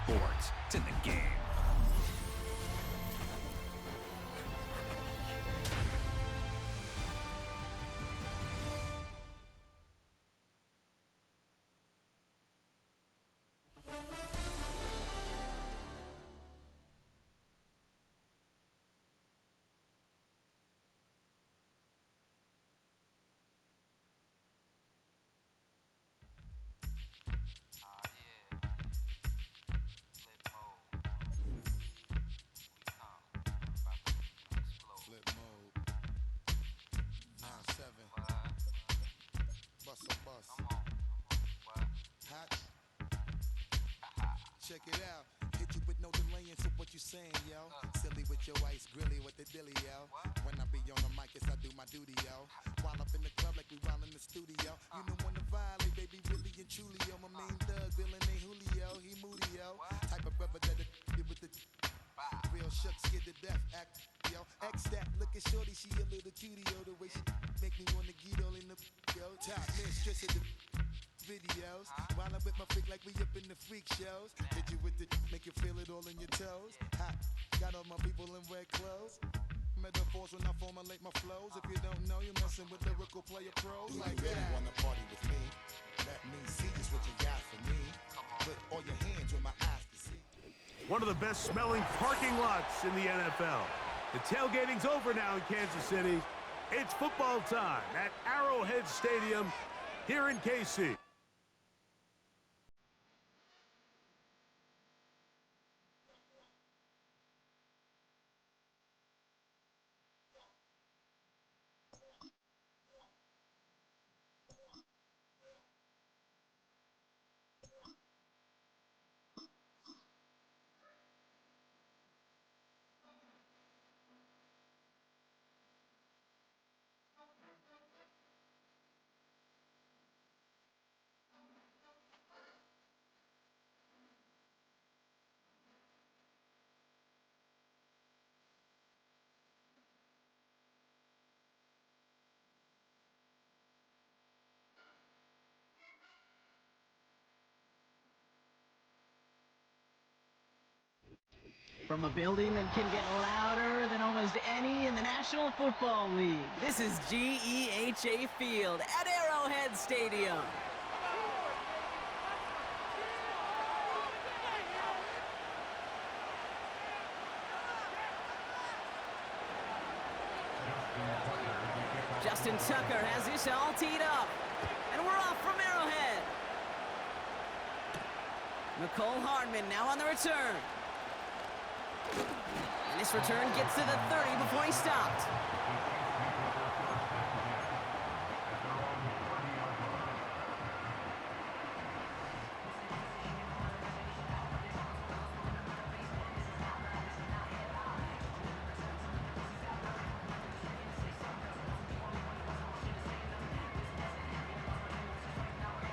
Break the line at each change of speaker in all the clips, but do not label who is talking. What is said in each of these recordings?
sports. It's in the game.
Check it out. Hit you with no delay into what you saying, yo. Silly with your ice grilly with the dilly, yo. When I be on the mic, yes, I do my duty, yo. While up in the club like we while in the studio. You know when to violate, baby, really and truly, yo. My main thug, villain ain't Julio, he moody, yo. Type of brother that with the real shook, scared to death, act, yo. X that, look at shorty, she a little cutie, yo. The way she make me wanna get all in the, yo. Top mistress of the videos, while I'm with my freak like we up in the freak shows. Hit you with the make you feel it all in your toes. Hot, got all my people in red clothes. Metaphors when I formulate my flows. If you don't know, you're messing with lyrical player pros. Like you really wanna party with me? Let me see just what you got for me. Put all your hands with my eyes to see.
One of the best smelling parking lots in the NFL. The tailgating's over now in Kansas City. It's football time at Arrowhead Stadium here in KC.
From a building that can get louder than almost any in the National Football League.
This is GEHA Field at Arrowhead Stadium. Justin Tucker has this all teed up. And we're off from Arrowhead. Nicole Hardman now on the return. And this return gets to the 30 before he stopped.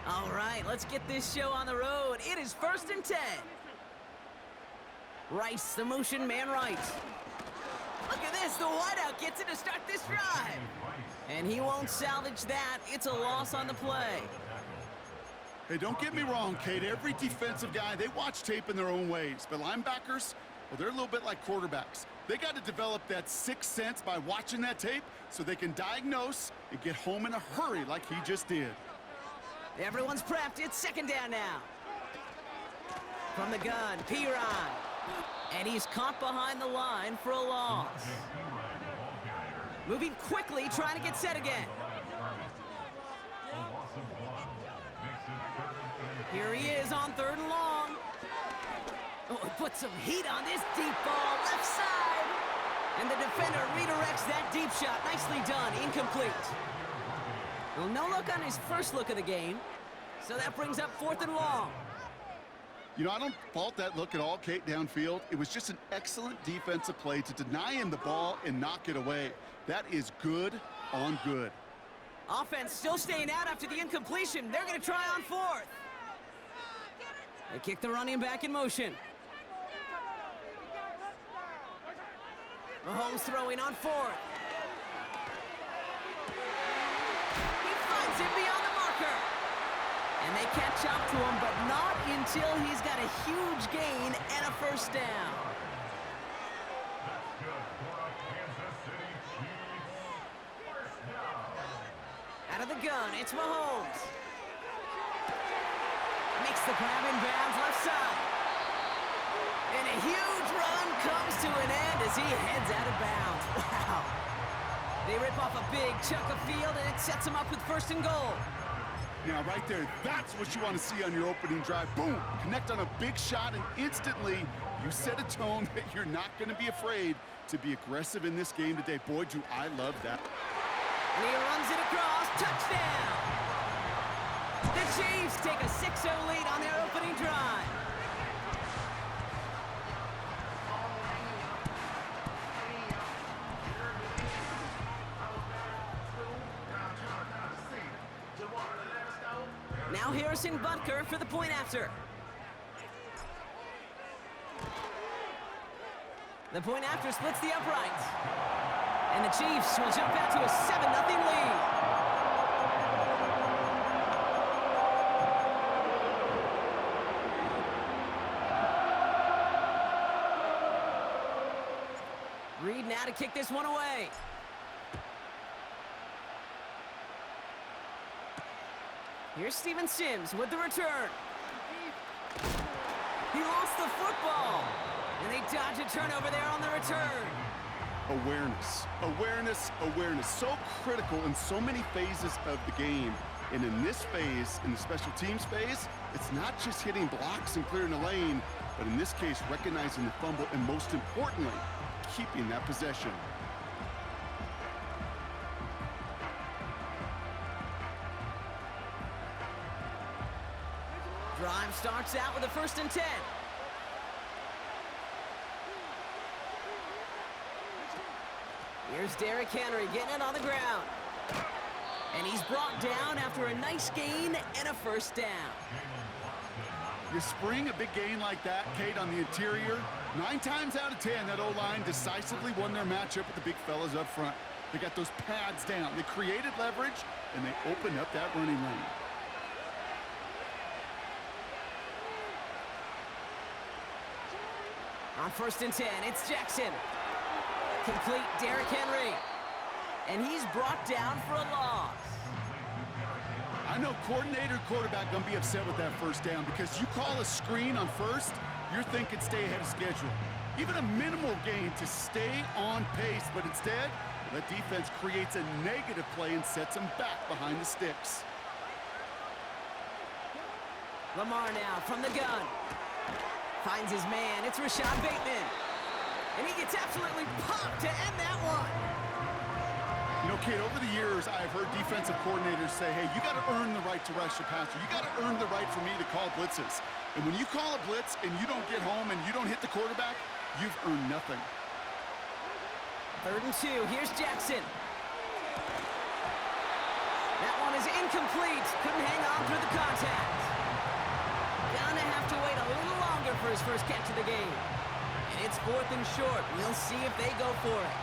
All right, let's get this show on the road. It is 1st and 10. Rice, the motion man right. Look at this, the wideout gets it to start this drive. And he won't salvage that. It's a loss on the play.
Hey, don't get me wrong, Kate. Every defensive guy, they watch tape in their own ways. But linebackers, well, they're a little bit like quarterbacks. They got to develop that sixth sense by watching that tape so they can diagnose and get home in a hurry like he just did.
Everyone's prepped. It's 2nd down now. From the gun, P-Rod. And he's caught behind the line for a loss. Moving quickly, trying to get set again. Here he is on 3rd and long. Oh, he put some heat on this deep ball, left side. And the defender redirects that deep shot. Nicely done, incomplete. Well, no look on his first look of the game. So that brings up 4th and long.
You know, I don't fault that look at all, Kate, downfield. It was just an excellent defensive play to deny him the ball and knock it away. That is good on good.
Offense still staying out after the incompletion. They're going to try on 4th. They kick the running back in motion. Mahomes throwing on 4th. He finds him beyond the marker. And they catch up to him, but not until he's got a huge gain and a first down. Out of the gun, it's Mahomes. Makes the grab in bounds left side. And a huge run comes to an end as he heads out of bounds. Wow. They rip off a big chunk of field, and it sets them up with first and goal.
Now, right there, that's what you want to see on your opening drive. Boom! Connect on a big shot, and instantly you set a tone that you're not going to be afraid to be aggressive in this game today. Boy, do I love that.
And he runs it across. Touchdown! The Chiefs take a 6-0 lead on their opening drive. Now Harrison Butker for the point after. The point after splits the uprights. And the Chiefs will jump out to a 7-0 lead. Reed now to kick this one away. Here's Steven Sims with the return. He lost the football. And they dodge a turnover there on the return.
Awareness, awareness, awareness. So critical in so many phases of the game. And in this phase, in the special teams phase, it's not just hitting blocks and clearing a lane, but in this case, recognizing the fumble and most importantly, keeping that possession.
Drive starts out with a 1st and 10. Here's Derrick Henry getting it on the ground. And he's brought down after a nice gain and a first down.
You spring a big gain like that, Kate, on the interior, 9 times out of 10, that O-line decisively won their matchup with the big fellas up front. They got those pads down. They created leverage, and they opened up that running lane.
On 1st and 10, it's Jackson. Complete Derrick Henry. And he's brought down for a loss.
I know coordinator quarterback gonna be upset with that first down because you call a screen on first, you're thinking stay ahead of schedule. Even a minimal gain to stay on pace, but instead, the defense creates a negative play and sets them back behind the sticks.
Lamar now from the gun. Finds his man. It's Rashad Bateman. And he gets absolutely popped to end that one.
You know, Kate, over the years, I've heard defensive coordinators say, hey, you got to earn the right to rush the passer. You got to earn the right for me to call blitzes. And when you call a blitz and you don't get home and you don't hit the quarterback, you've earned nothing.
3rd and 2. Here's Jackson. That one is incomplete. Couldn't hang on through the contact. Gonna have to wait a little longer for his first catch of the game. And it's 4th and short. We'll see if they go for it.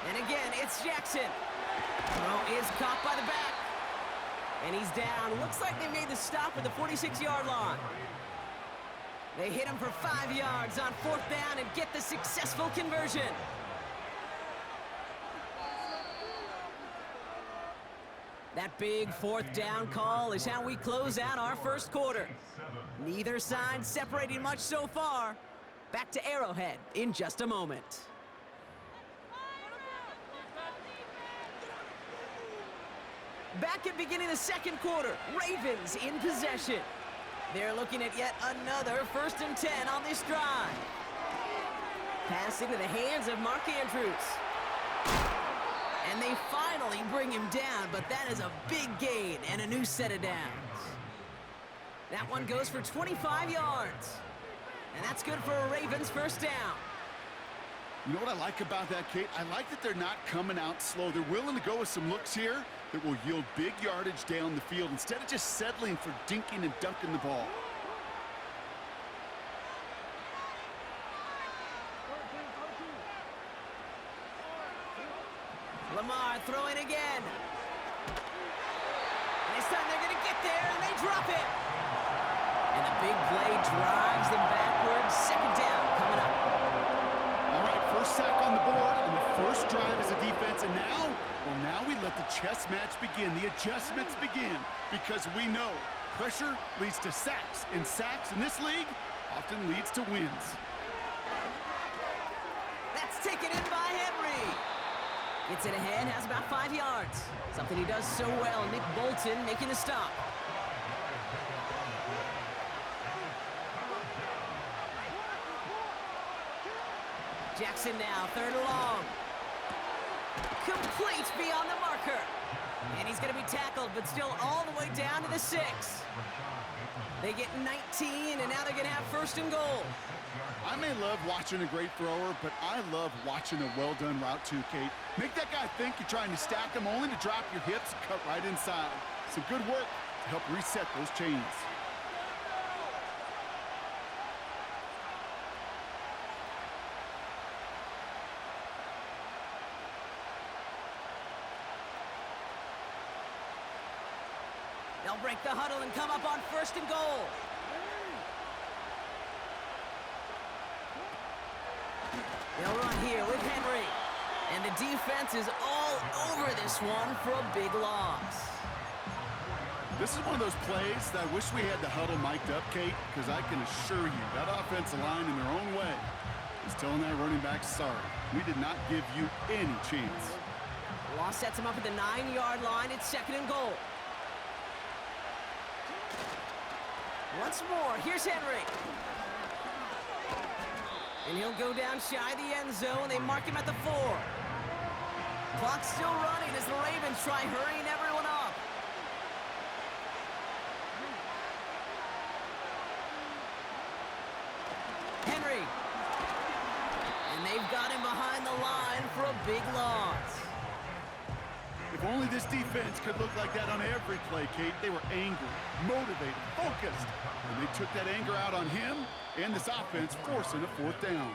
And again, it's Jackson. Throw is caught by the back. And he's down. Looks like they made the stop at the 46-yard line. They hit him for 5 yards on 4th down and get the successful conversion. That big 4th down call is how we close out our first quarter. Neither side separating much so far. Back to Arrowhead in just a moment. Back at beginning of the 2nd quarter, Ravens in possession. They're looking at yet another 1st and 10 on this drive. Pass into the hands of Mark Andrews. And they finally bring him down, but that is a big gain and a new set of downs. That one goes for 25 yards. And that's good for a Ravens first down.
You know what I like about that, Kate? I like that they're not coming out slow. They're willing to go with some looks here that will yield big yardage down the field instead of just settling for dinking and dunking the ball.
Lamar throwing again. And this time they're going to get there, and they drop it. And the big play drives them backwards. Second down coming up.
All right, first sack on the board, and the first drive as a defense, and now, well, now we let the chess match begin, the adjustments begin, because we know pressure leads to sacks, and sacks in this league often leads to wins.
That's taken in by Henry. Gets it ahead, has about 5 yards. Something he does so well. Nick Bolton making the stop. Jackson now, third and long. Complete beyond the marker. And he's going to be tackled, but still all the way down to the 6. They get 19, and now they're going to have first and goal.
I may love watching a great thrower, but I love watching a well-done route too, Kate. Make that guy think you're trying to stack him, only to drop your hips and cut right inside. Some good work to help reset those chains.
They'll break the huddle and come up on first and goal. They'll run here with Henry. And the defense is all over this one for a big loss.
This is one of those plays that I wish we had the huddle mic'd up, Kate, because I can assure you that offensive line in their own way is telling that running back, sorry, we did not give you any chance.
The loss sets him up at the 9-yard line. It's second and goal. Once more, here's Henry. And he'll go down shy of the end zone. They mark him at the 4. Clock's still running as the Ravens try hurrying everyone up. Henry. And they've got him behind the line for a big loss.
If only this defense could look like that on every play, Kate. They were angry, motivated, focused. And they took that anger out on him and this offense, forcing a 4th down.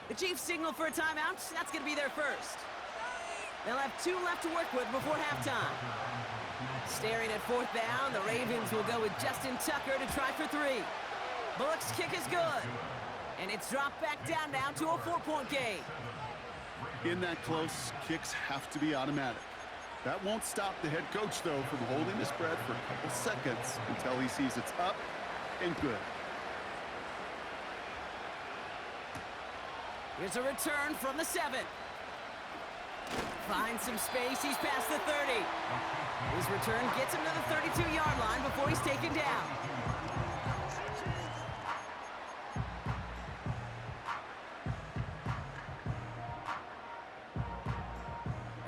The Chiefs signal for a timeout. That's going to be their first. They'll have 2 left to work with before halftime. Staring at 4th down, the Ravens will go with Justin Tucker to try for 3. Bullock's kick is good. And it's dropped back down now to a 4-point game.
In that close, kicks have to be automatic. That won't stop the head coach, though, from holding the spread for a couple seconds until he sees it's up and good.
Here's a return from the 7. Finds some space. He's past the 30. His return gets him to the 32-yard line before he's taken down.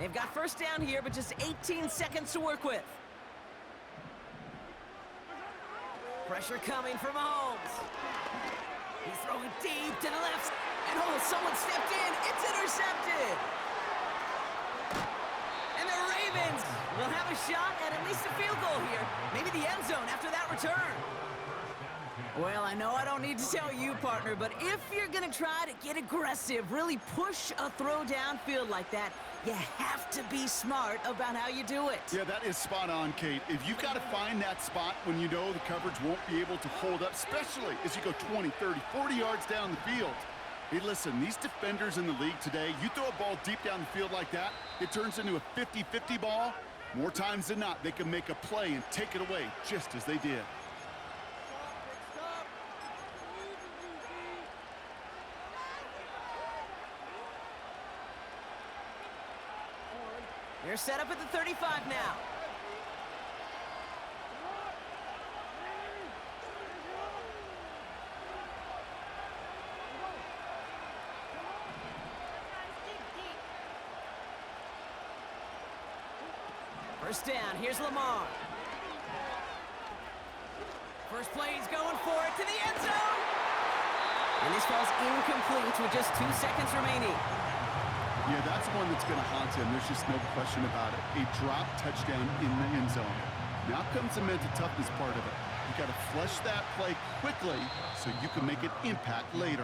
They've got first down here, but just 18 seconds to work with. Pressure coming from Mahomes. He's throwing deep to the left. And oh, someone stepped in. It's intercepted. And the Ravens will have a shot at least a field goal here. Maybe the end zone after that return. Well, I know I don't need to tell you, partner, but if you're going to try to get aggressive, really push a throw downfield like that, you have to be smart about how you do it.
Yeah, that is spot on, Kate. If you've got to find that spot when you know the coverage won't be able to hold up, especially as you go 20, 30, 40 yards down the field. Hey, listen, these defenders in the league today, you throw a ball deep down the field like that, it turns into a 50-50 ball. More times than not, they can make a play and take it away just as they did.
They're set up at the 35 now. First down, here's Lamar. First play, he's going for it to the end zone. And this falls incomplete with just 2 seconds remaining.
Yeah, that's one that's going to haunt him. There's just no question about it. A drop touchdown in the end zone. Now comes the mental toughness part of it. You got to flush that play quickly so you can make an impact later.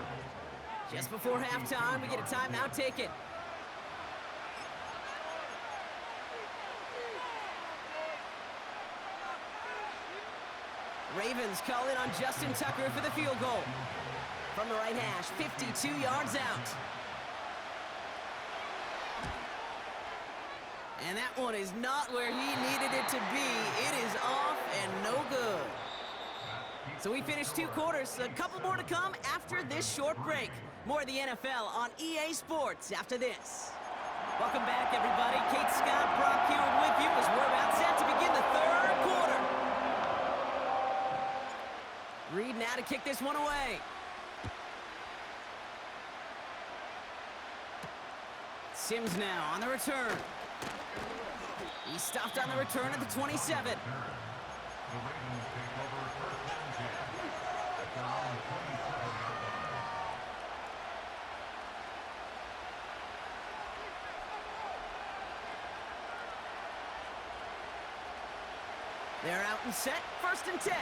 Just before halftime, we get a timeout taken. Ravens call in on Justin Tucker for the field goal. From the right hash, 52 yards out. And that one is not where he needed it to be. It is off and no good. So we finished 2 quarters. A couple more to come after this short break. More of the NFL on EA Sports after this. Welcome back, everybody. Kate Scott, Brock Heward with you as we're about set to begin the 3rd quarter. Reed now to kick this one away. Sims now on the return. He stopped on the return at the 27. They're out and set, 1st and 10.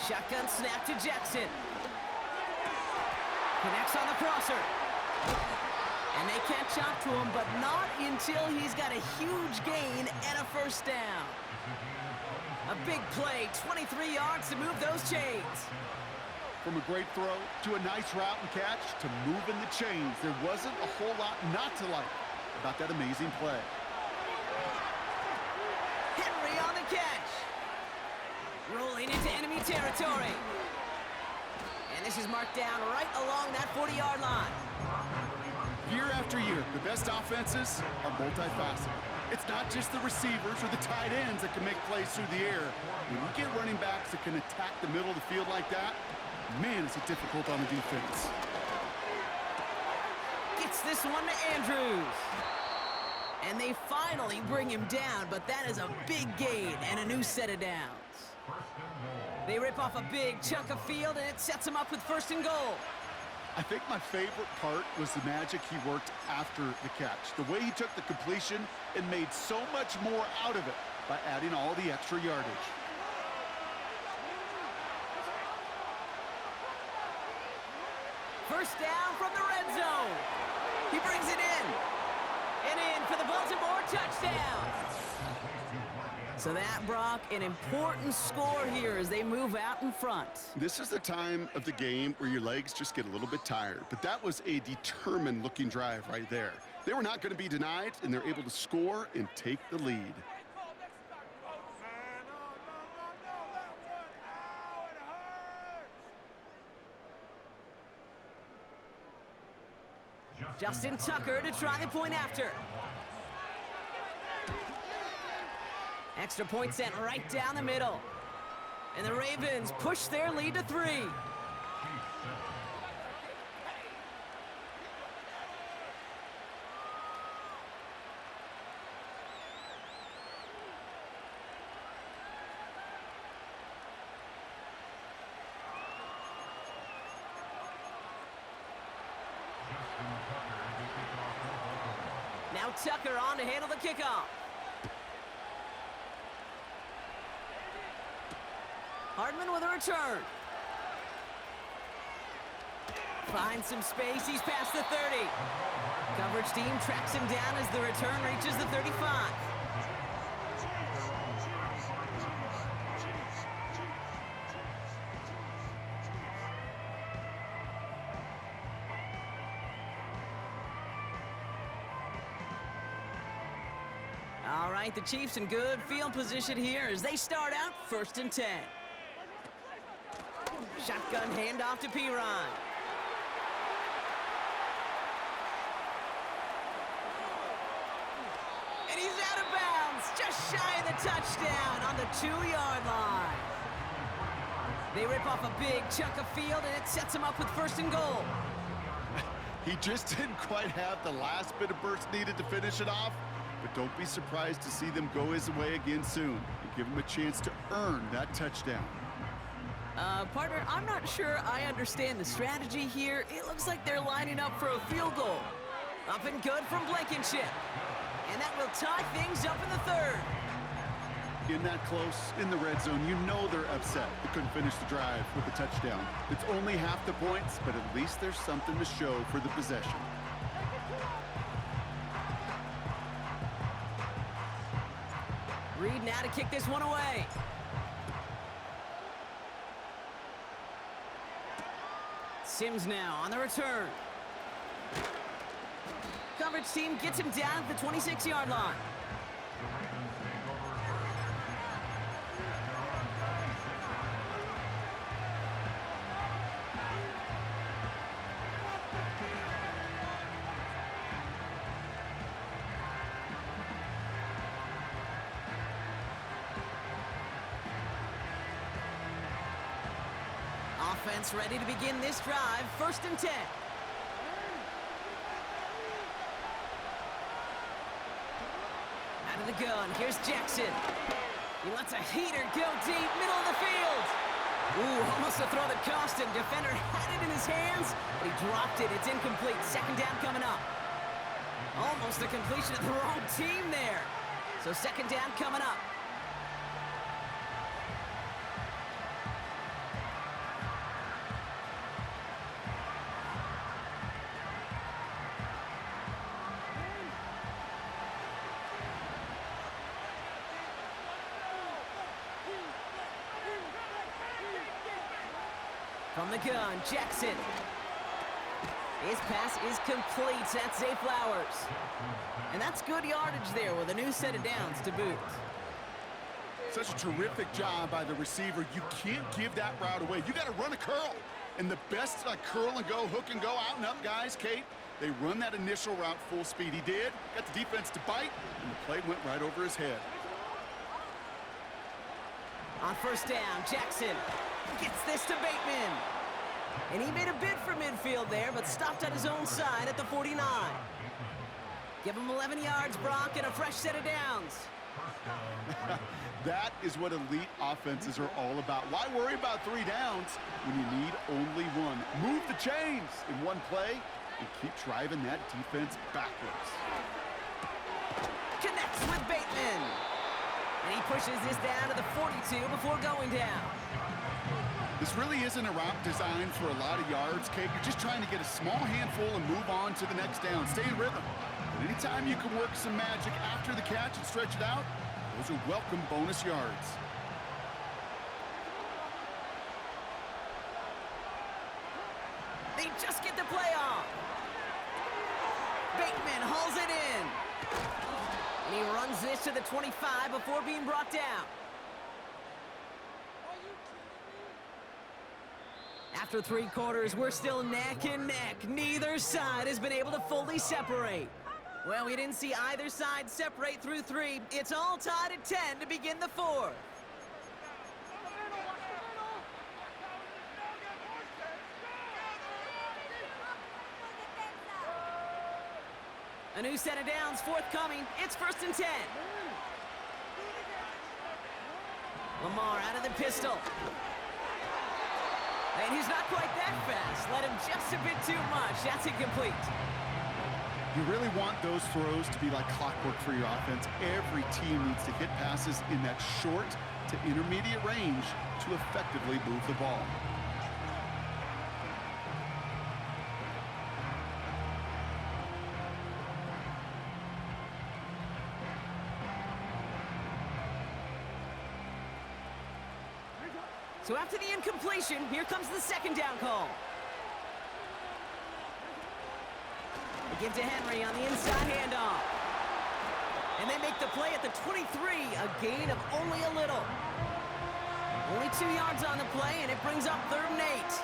Shotgun snap to Jackson. Connects on the crosser. And they catch up to him, but not until he's got a huge gain and a 1st down. A big play, 23 yards to move those chains.
From a great throw to a nice route and catch to moving the chains, there wasn't a whole lot not to like about that amazing play.
Henry on the catch. Rolling into enemy territory. And this is marked down right along that 40-yard line.
Year after year, the best offenses are multifaceted. It's not just the receivers or the tight ends that can make plays through the air. When you get running backs that can attack the middle of the field like that, man, is it difficult on the defense.
Gets this one to Andrews. And they finally bring him down, but that is a big gain and a new set of downs. They rip off a big chunk of field, and it sets him up with 1st and goal.
I think my favorite part was the magic he worked after the catch. The way he took the completion and made so much more out of it by adding all the extra yardage.
First down from the red zone. He brings it in. And in for the Baltimore touchdown. So that, Brock, an important score here as they move out in front.
This is the time of the game where your legs just get a little bit tired. But that was a determined-looking drive right there. They were not going to be denied, and they're able to score and take the lead.
Justin Tucker to try the point after. Extra point sent right down the middle. And the Ravens push their lead to 3. Now Tucker on to handle the kickoff. Hardman with a return. Finds some space. He's past the 30. Coverage team tracks him down as the return reaches the 35. All right, the Chiefs in good field position here as they start out 1st and 10. Shotgun handoff to Piron. And he's out of bounds, just shy of the touchdown on the 2-yard line. They rip off a big chunk of field, and it sets him up with 1st and goal.
He just didn't quite have the last bit of burst needed to finish it off, but don't be surprised to see them go his way again soon and give him a chance to earn that touchdown.
Partner, I'm not sure I understand the strategy here. It looks like they're lining up for a field goal. Up and good from Blankenship. And that will tie things up in the 3rd.
In that close, in the red zone, you know they're upset they couldn't finish the drive with a touchdown. It's only half the points, but at least there's something to show for the possession.
Reed now to kick this one away. Sims now on the return. Coverage team gets him down at the 26-yard line. Offense ready to begin this drive. 1st and 10. Out of the gun, here's Jackson. He lets a heater go deep, middle of the field. Ooh, almost a throw that cost him. Defender had it in his hands, but he dropped it. It's incomplete. 2nd down coming up. Almost a completion of the wrong team there. So 2nd down coming up. From the gun, Jackson. His pass is complete. That's Zay Flowers. And that's good yardage there with a new set of downs to boot.
Such a terrific job by the receiver. You can't give that route away. You got to run a curl. And the best curl and go, hook and go, out and up guys, Kate, they run that initial route full speed. He did. Got the defense to bite, and the play went right over his head.
On 1st down, Jackson gets this to Bateman. And he made a bid for midfield there, but stopped on his own side at the 49. Give him 11 yards, Brock, and a fresh set of downs.
That is what elite offenses are all about. Why worry about 3 downs when you need only 1? Move the chains in one play and keep driving that defense backwards.
Connects with Bateman. And he pushes this down to the 42 before going down.
This really isn't a route designed for a lot of yards, Kate. You're just trying to get a small handful and move on to the next down. Stay in rhythm. But anytime you can work some magic after the catch and stretch it out, those are welcome bonus yards.
They just get the play off. Bateman hauls it in. And he runs this to the 25 before being brought down. After 3 quarters, we're still neck and neck. Neither side has been able to fully separate. Well, we didn't see either side separate through 3. It's all tied at 10 to begin the 4th. A new set of downs forthcoming. It's 1st and 10. Lamar out of the pistol. And he's not quite that fast. Let him just a bit too much. That's incomplete.
You really want those throws to be like clockwork for your offense. Every team needs to hit passes in that short to intermediate range to effectively move the ball.
So after the incompletion, here comes the 2nd down call. They give to Henry on the inside handoff. And they make the play at the 23, a gain of only a little. Only 2 yards on the play, and it brings up 3rd and 8.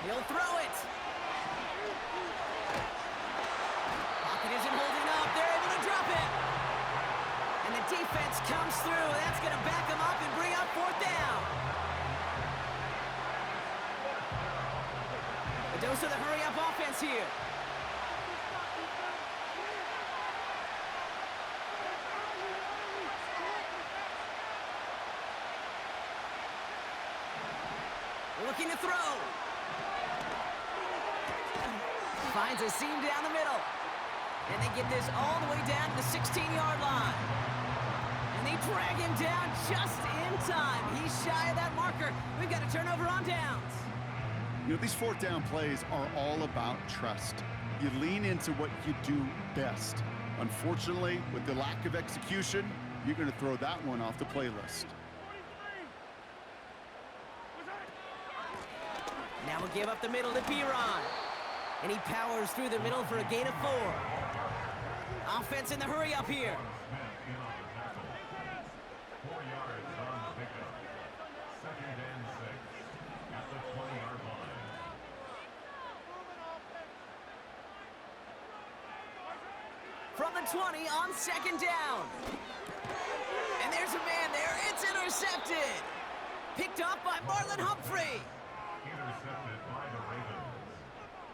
He'll throw it. Pocket isn't holding up. They're able to drop it. And the defense comes through. That's going to back them up and bring up 4th down. A dose of the hurry-up offense here. Looking to throw. Finds a seam down the middle. And they get this all the way down to the 16-yard line. And And they drag him down just in time. He's shy of that marker. We've got a turnover on downs.
You know, these fourth down plays are all about trust. You lean into what you do best. Unfortunately, with the lack of execution, you're going to throw that one off the playlist.
Now we'll give up the middle to Piron. And he powers through the middle for a gain of 4. Offense in the hurry up here. From the 20 on second down. And there's a man there. It's intercepted. Picked off by Marlon Humphrey.
Intercepted by the Ravens.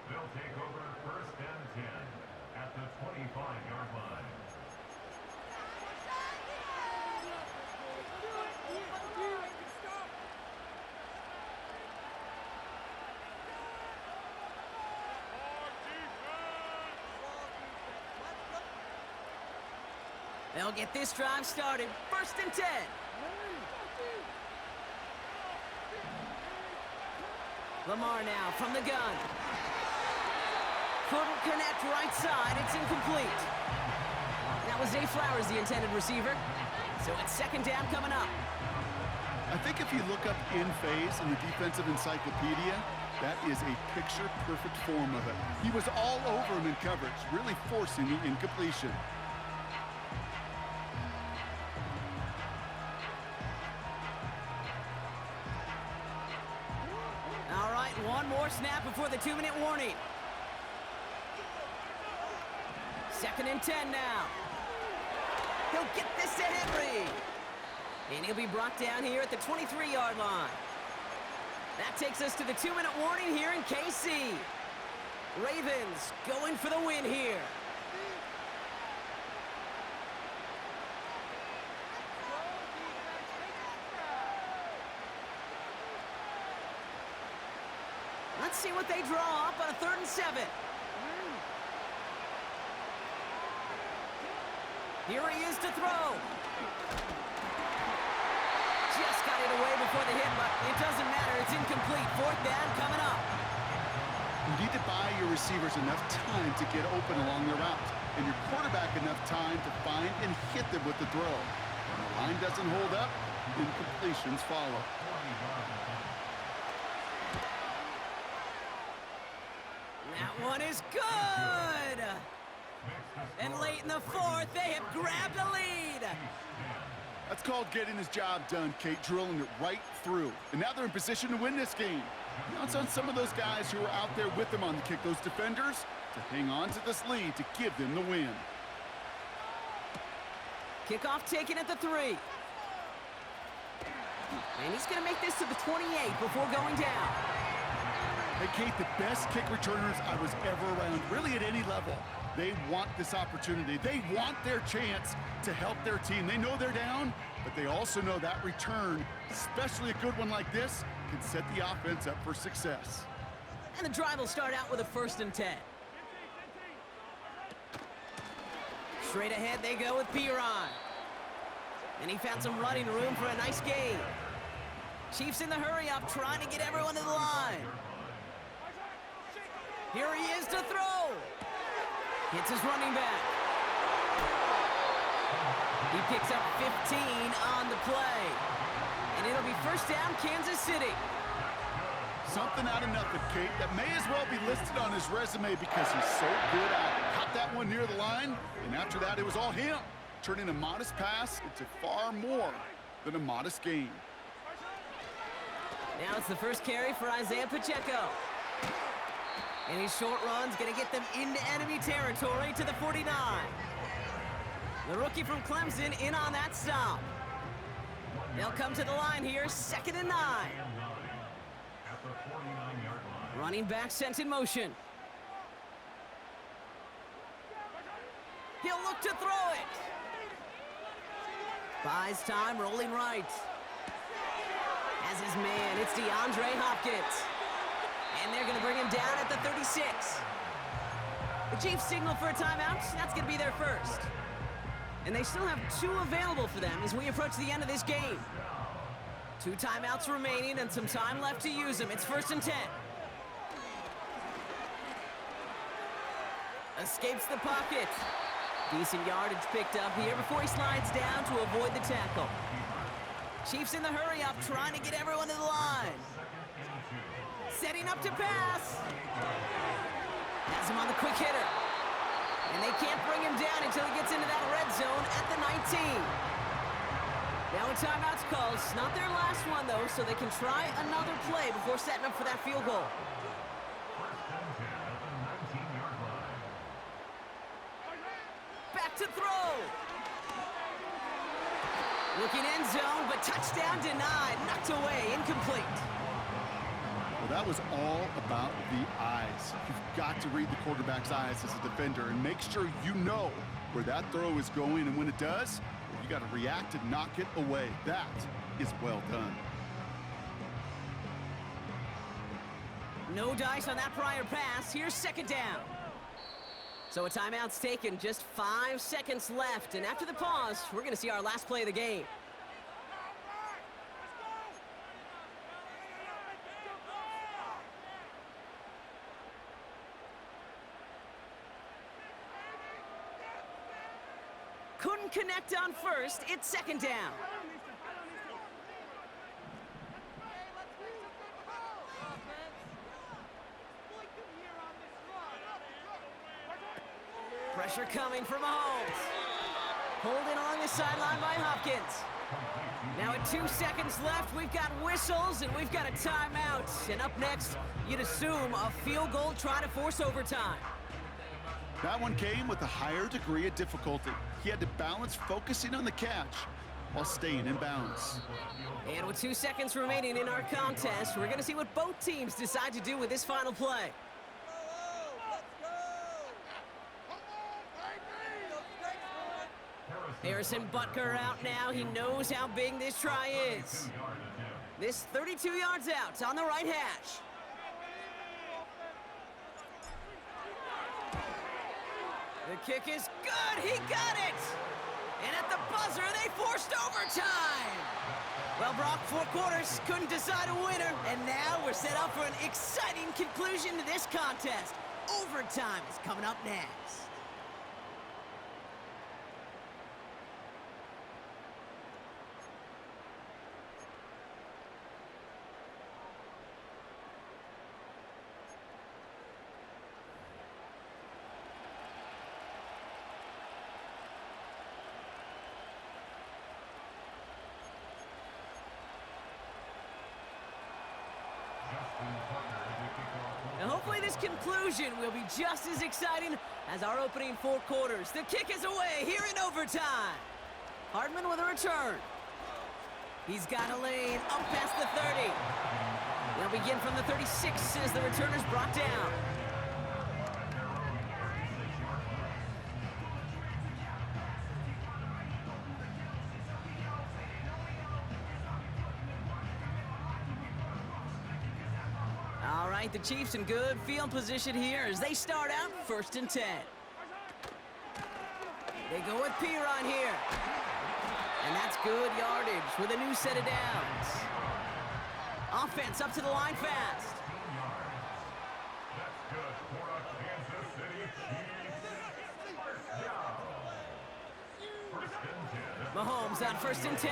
They'll take over first and 10 at the 25-yard line.
They'll get this drive started. First and 10. Lamar now from the gun. Couldn't connect right side. It's incomplete. That was Zay Flowers, the intended receiver. So it's second down coming up.
I think if you look up in phase in the defensive encyclopedia, that is a picture-perfect form of it. He was all over him in coverage, really forcing the incompletion.
All right, one more snap before the 2-minute warning. Second and 10 now. He'll get this to Henry. And he'll be brought down here at the 23-yard line. That takes us to the 2-minute warning here in KC. Ravens going for the win here. Let's see what they draw up on a 3rd and 7. Here he is to throw. Just got it away before the hit, but it doesn't matter. It's incomplete. 4th down coming up.
You need to buy your receivers enough time to get open along their route, and your quarterback enough time to find and hit them with the throw. When the line doesn't hold up, incompletions follow.
That one is good! And late in the 4th, they have grabbed a lead.
That's called getting his job done, Kate, drilling it right through. And now they're in position to win this game. Now it's on some of those guys who are out there with them on the kick, those defenders, to hang on to this lead to give them the win.
Kickoff taken at the 3. And he's going to make this to the 28 before going down.
Hey, Kate, the best kick returners I was ever around, really at any level. They want this opportunity. They want their chance to help their team. They know they're down, but they also know that return, especially a good one like this, can set the offense up for success.
And the drive will start out with a 1st and 10. Straight ahead they go with Piron. And he found some running room for a nice gain. Chiefs in the hurry up, trying to get everyone to the line. Here he is to throw. Hits his running back. He picks up 15 on the play. And it'll be first down, Kansas City.
Something out of nothing, Kate. That may as well be listed on his resume because he's so good at it. Caught that one near the line, and after that, it was all him. Turning a modest pass into far more than a modest gain.
Now it's the first carry for Isaiah Pacheco. And his short run's going to get them into enemy territory to the 49. The rookie from Clemson in on that stop. They'll come to the line here, 2nd and 9. Running back sent in motion. He'll look to throw it. Buys time, rolling right. As his man, it's DeAndre Hopkins. And they're going to bring him down at the 36. The Chiefs signal for a timeout. That's going to be their first. And they still have 2 available for them as we approach the end of this game. 2 timeouts remaining and some time left to use them. It's 1st and 10. Escapes the pocket. Decent yardage picked up here before he slides down to avoid the tackle. Chiefs in the hurry up, trying to get everyone to the line. Setting up to pass. Has him on the quick hitter. And they can't bring him down until he gets into that red zone at the 19. Now a timeout's called. It's not their last one, though, so they can try another play before setting up for that field goal. Back to throw. Looking end zone, but touchdown denied. Knocked away, incomplete.
Well, that was all about the eyes. You've got to read the quarterback's eyes as a defender and make sure you know where that throw is going, and when it does, you got to react and knock it away. That is well done.
No dice on that prior pass. Here's 2nd down. So a timeout's taken, just 5 seconds left, and after the pause, we're going to see our last play of the game. Couldn't connect on first. It's 2nd down. Pressure coming from Mahomes. Pulled in along the sideline by Hopkins. Now at 2 seconds left, we've got whistles and we've got a timeout. And up next, you'd assume a field goal trying to force overtime.
That one came with a higher degree of difficulty. He had to balance focusing on the catch while staying in bounds.
And with 2 seconds remaining in our contest, we're going to see what both teams decide to do with this final play. Harrison Butker out now. He knows how big this try is. This 32 yards out on the right hash. The kick is good. He got it. And at the buzzer, they forced overtime. Well, Brock, 4 quarters couldn't decide a winner. And now we're set up for an exciting conclusion to this contest. Overtime is coming up next. Now hopefully this conclusion will be just as exciting as our opening 4 quarters. The kick is away here in overtime. Hardman with a return. He's got a lane up past the 30. They'll begin from the 36 as the returner's brought down. All right, the Chiefs in good field position here as they start out 1st and 10. They go with Piron here. And that's good yardage with a new set of downs. Offense up to the line fast.
That's good for a Kansas City Chiefs. First and 10.
Mahomes on 1st and 10.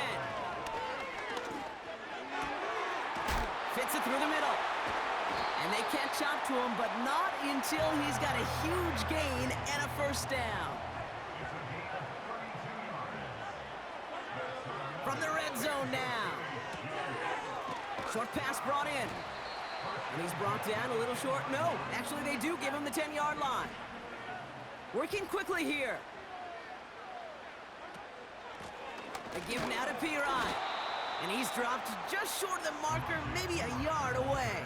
Fits it through the middle. And they catch up to him, but not until he's got a huge gain and a 1st down. From the red zone now. Short pass brought in. And he's brought down a little short. No, actually they do give him the 10-yard line. Working quickly here. The give now to Piron. And he's dropped just short of the marker, maybe a yard away.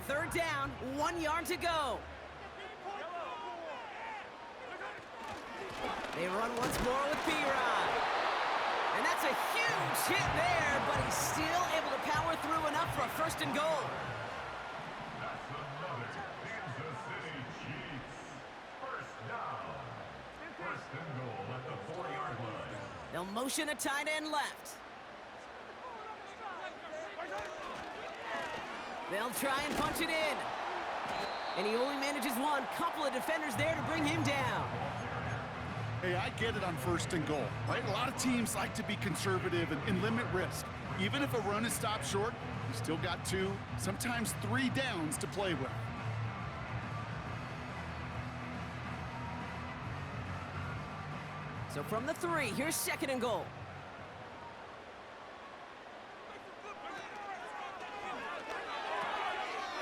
Third down, 1 yard to go. They run once more with Piron. That's a huge hit there, but he's still able to power through enough for a first and goal.
That's another Kansas City Chiefs. First down. First and goal at the 4-yard line.
They'll motion a tight end left. They'll try and punch it in. And he only manages one. Couple of defenders there to bring him down.
Hey, I get it on first and goal, right? A lot of teams like to be conservative and limit risk. Even if a run is stopped short, you still got 2, sometimes 3 downs to play with.
So from the 3, here's second and goal.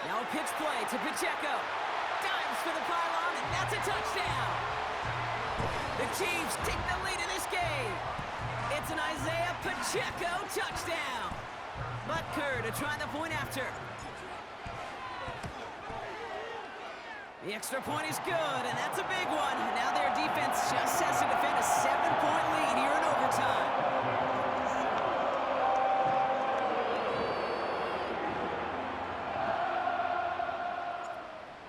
Now a pitch play to Pacheco. Dives for the pylon, and that's a touchdown. The Chiefs take the lead in this game. It's an Isaiah Pacheco touchdown. Butker to try the point after. The extra point is good, and that's a big one. Now their defense just has to defend a 7-point lead here in overtime.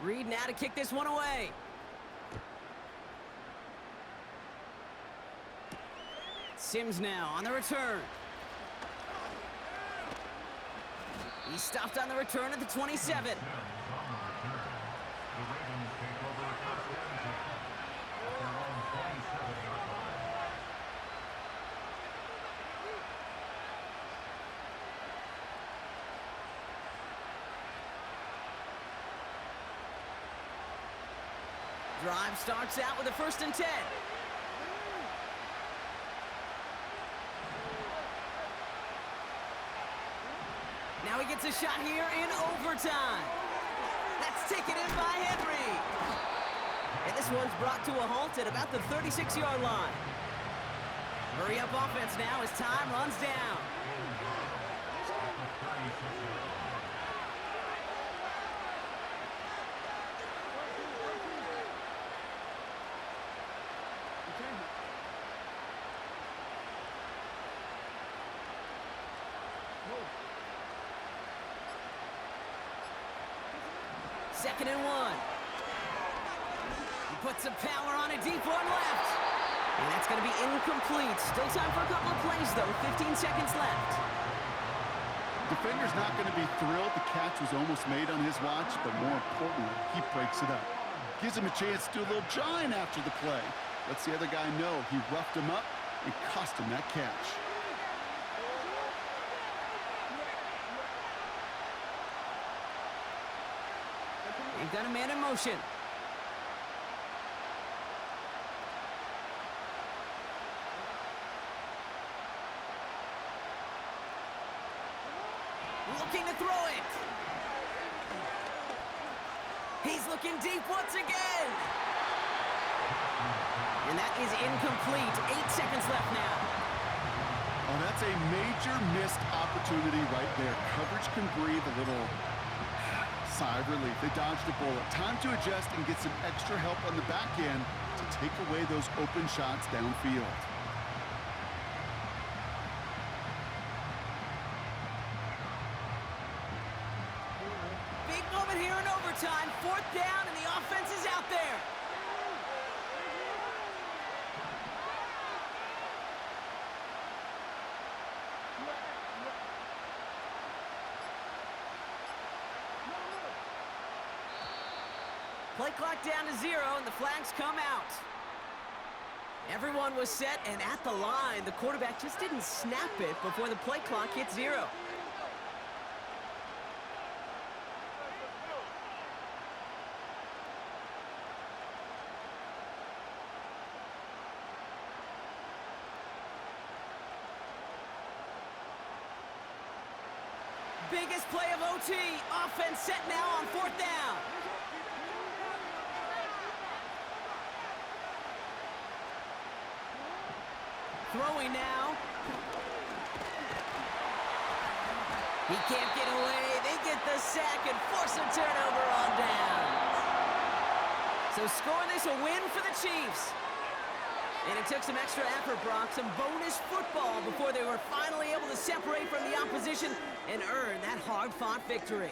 Reed now to kick this one away. Sims now on the return. He's stopped on the return at the 27.
The Ravens take over a first and 10 at their own 27-yard line.
Drive starts out with a first and 10. Now he gets a shot here in overtime. That's taken in by Henry. And this one's brought to a halt at about the 36-yard line. Hurry up offense now as time runs down. Second and 1. He puts some power on a deep one left. And that's going to be incomplete. Still time for a couple of plays, though. 15 seconds left.
Defender's not going to be thrilled the catch was almost made on his watch, but more importantly, he breaks it up. Gives him a chance to do a little jawing after the play. Lets the other guy know he roughed him up and cost him that catch.
They've got a man in motion. Looking to throw it. He's looking deep once again. And that is incomplete. 8 seconds left now.
Oh, that's a major missed opportunity right there. Coverage can breathe a little sigh of relief. They dodged a bullet. Time to adjust and get some extra help on the back end to take away those open shots downfield.
Big moment here in overtime. 4th down, and the offense is out there. Play clock down to 0, and the flags come out. Everyone was set and at the line. The quarterback just didn't snap it before the play clock hit 0. Biggest play of OT. Offense set now on 4th down. Throwing now. He can't get away. They get the sack and force a turnover on downs. So scoring this a win for the Chiefs. And it took some extra effort, Brock, some bonus football before they were finally able to separate from the opposition and earn that hard-fought victory.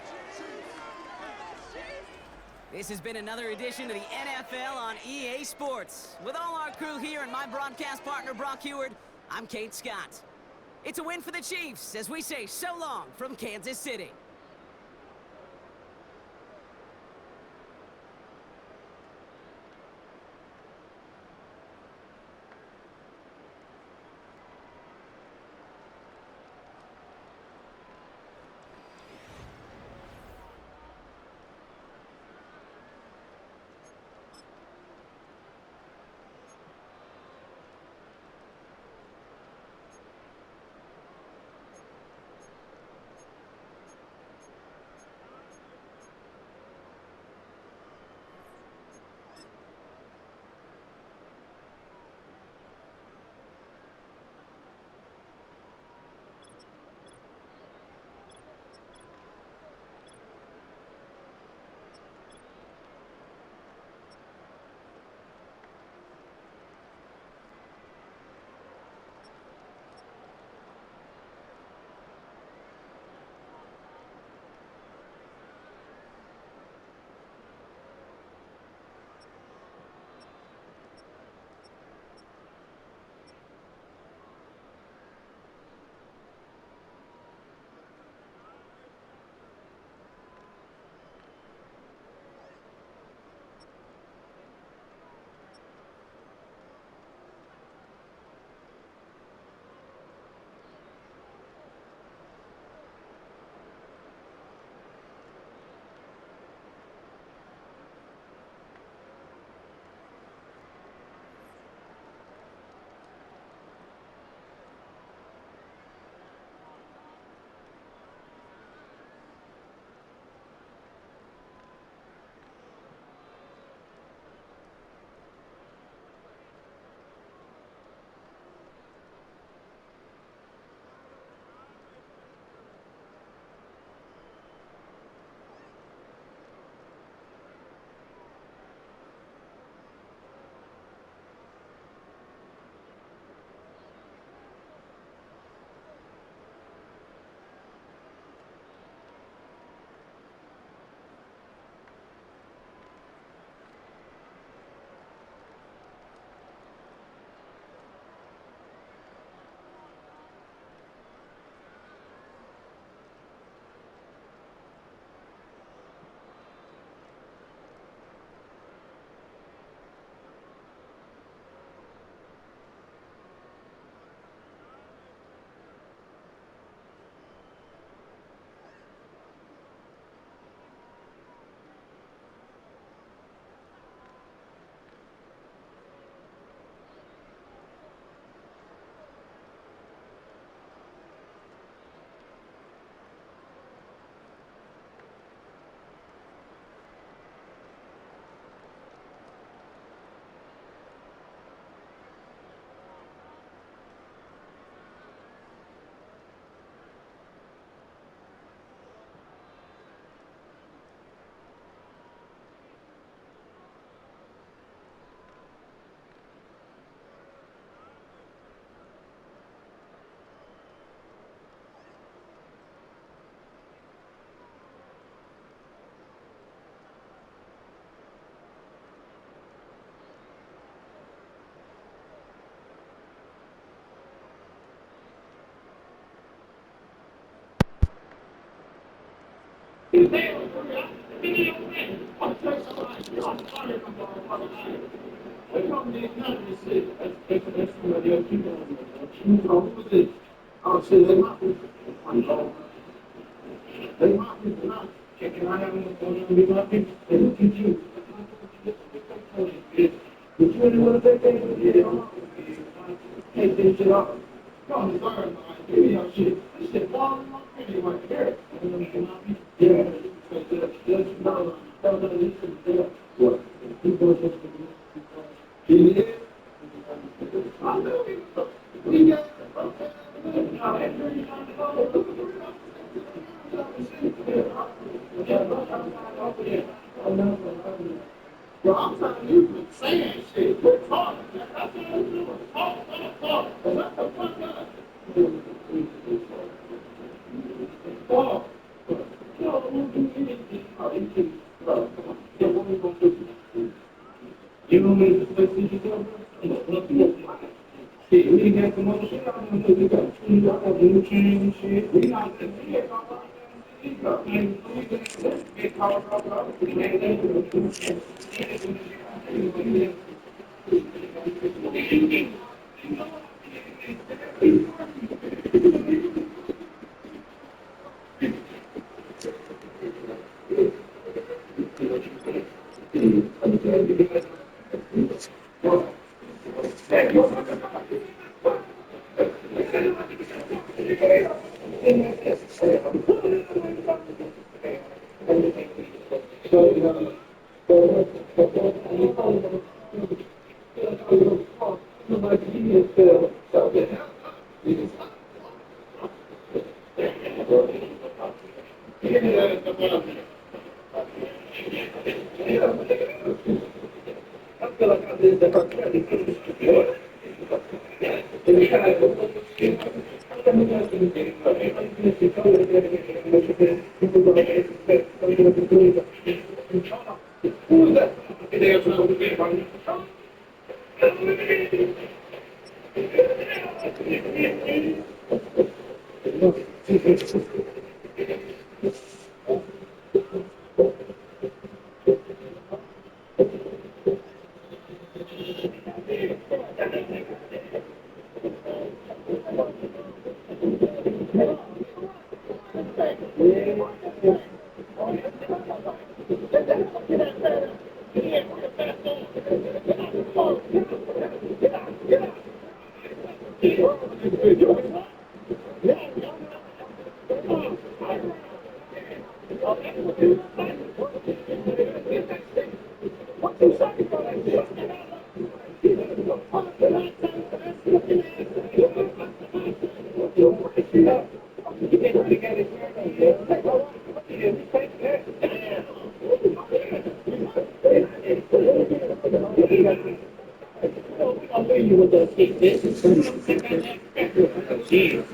This has been another edition of the NFL on EA Sports. With all our crew here and my broadcast partner, Brock Heward, I'm Kate Scott. It's a win for the Chiefs as we say so long from Kansas City.
Well, I'm telling you, saying shit, we're talking. Yes.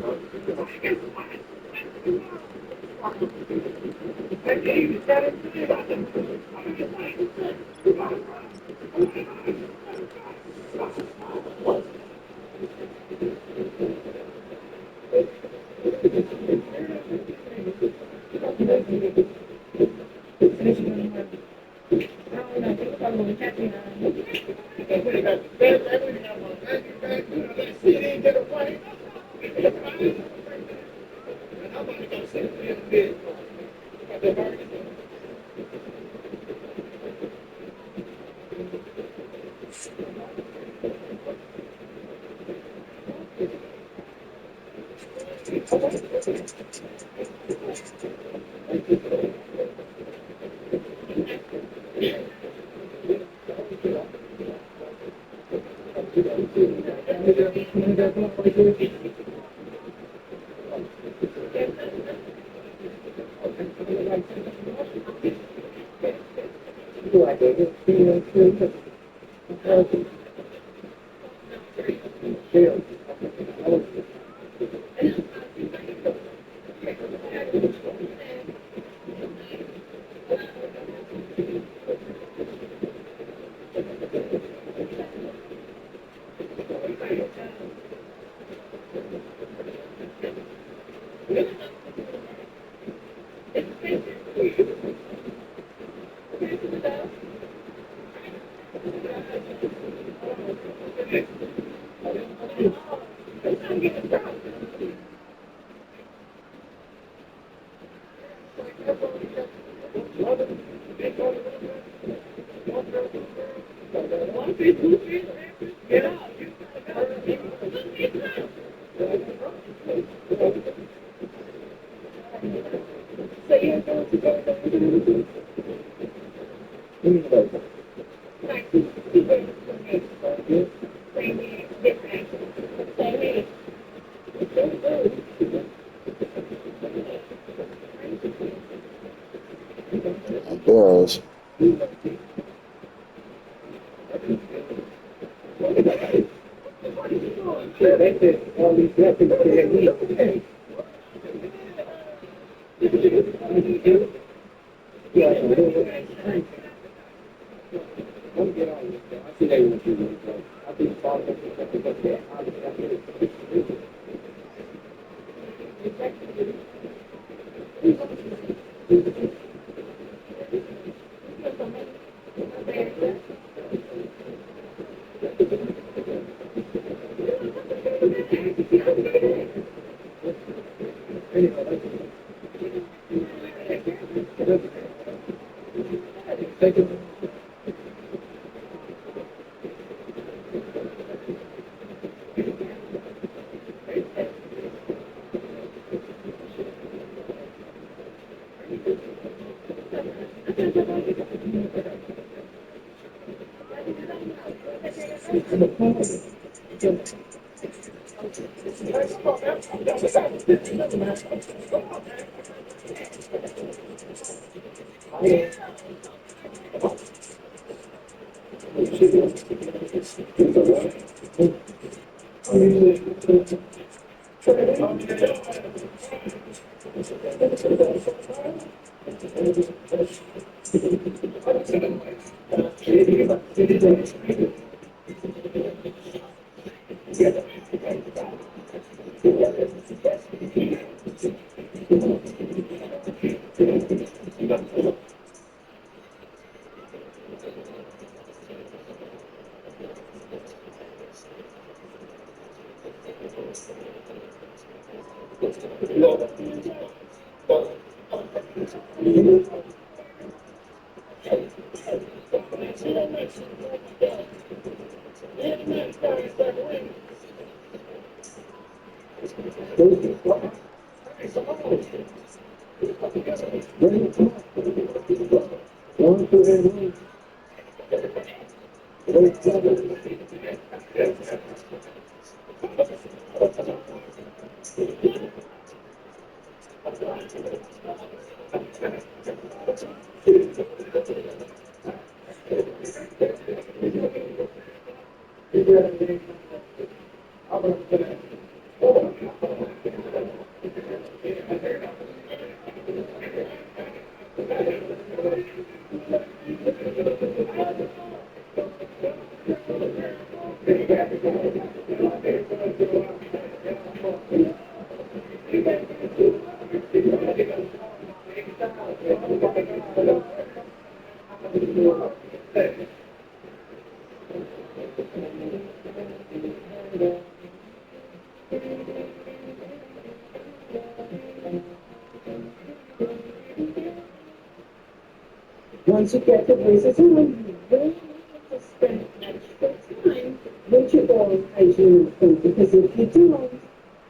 Once you get the braces on, you really need to spend extra time with your oral hygiene food, because if you don't,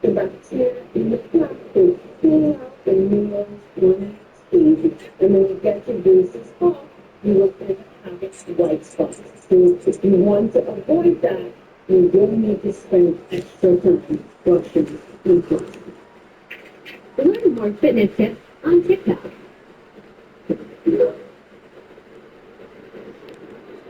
the bacteria in the plaque will fill out the needles one easy. And when you get your braces off, you will then have white spots. So if you want to avoid that, you will need to spend extra time brushing your teeth. Learn more fitness tips on TikTok.